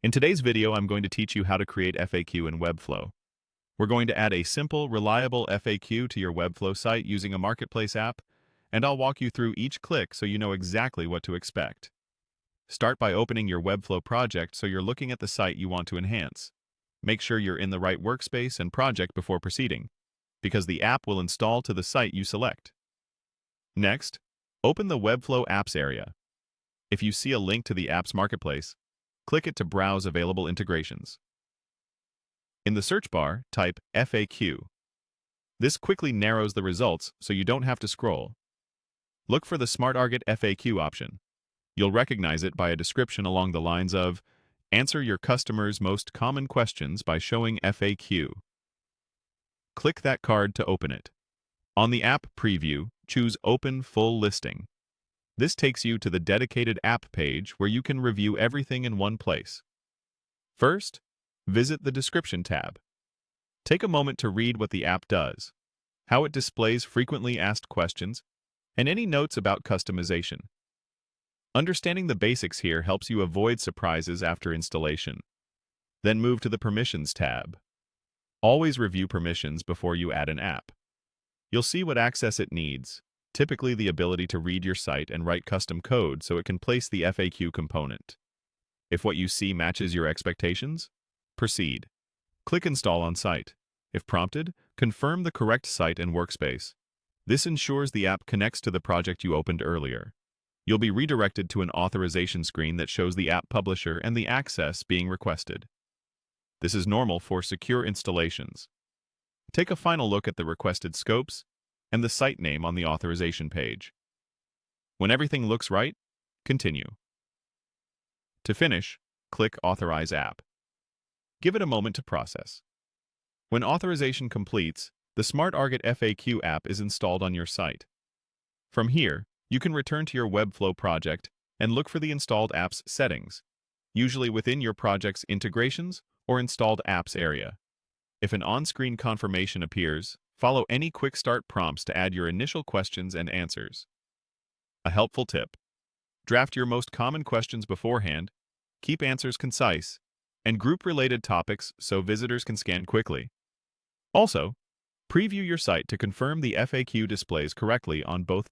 In today's video, I'm going to teach you how to create FAQ in Webflow. We're going to add a simple, reliable FAQ to your Webflow site using a marketplace app, and I'll walk you through each click so you know exactly what to expect. Start by opening your Webflow project so you're looking at the site you want to enhance. Make sure you're in the right workspace and project before proceeding, because the app will install to the site you select. Next, open the Webflow Apps area. If you see a link to the app's marketplace, click it to browse available integrations. In the search bar, type FAQ. This quickly narrows the results so you don't have to scroll. Look for the Smartarget FAQ option. You'll recognize it by a description along the lines of, "Answer your customers' most common questions by showing FAQ." Click that card to open it. On the app preview, choose Open Full Listing. This takes you to the dedicated app page where you can review everything in one place. First, visit the Description tab. Take a moment to read what the app does, how it displays frequently asked questions, and any notes about customization. Understanding the basics here helps you avoid surprises after installation. Then move to the Permissions tab. Always review permissions before you add an app. You'll see what access it needs, typically the ability to read your site and write custom code so it can place the FAQ component. If what you see matches your expectations, proceed. Click Install on Site. If prompted, confirm the correct site and workspace. This ensures the app connects to the project you opened earlier. You'll be redirected to an authorization screen that shows the app publisher and the access being requested. This is normal for secure installations. Take a final look at the requested scopes and the site name on the authorization page. When everything looks right, continue. To finish, click Authorize App. Give it a moment to process. When authorization completes, the Smartarget FAQ app is installed on your site. From here, you can return to your Webflow project and look for the installed app's settings, usually within your project's integrations or installed apps area. If an on-screen confirmation appears, follow any quick start prompts to add your initial questions and answers. A helpful tip: draft your most common questions beforehand, keep answers concise, and group related topics so visitors can scan quickly. Also, preview your site to confirm the FAQ displays correctly on both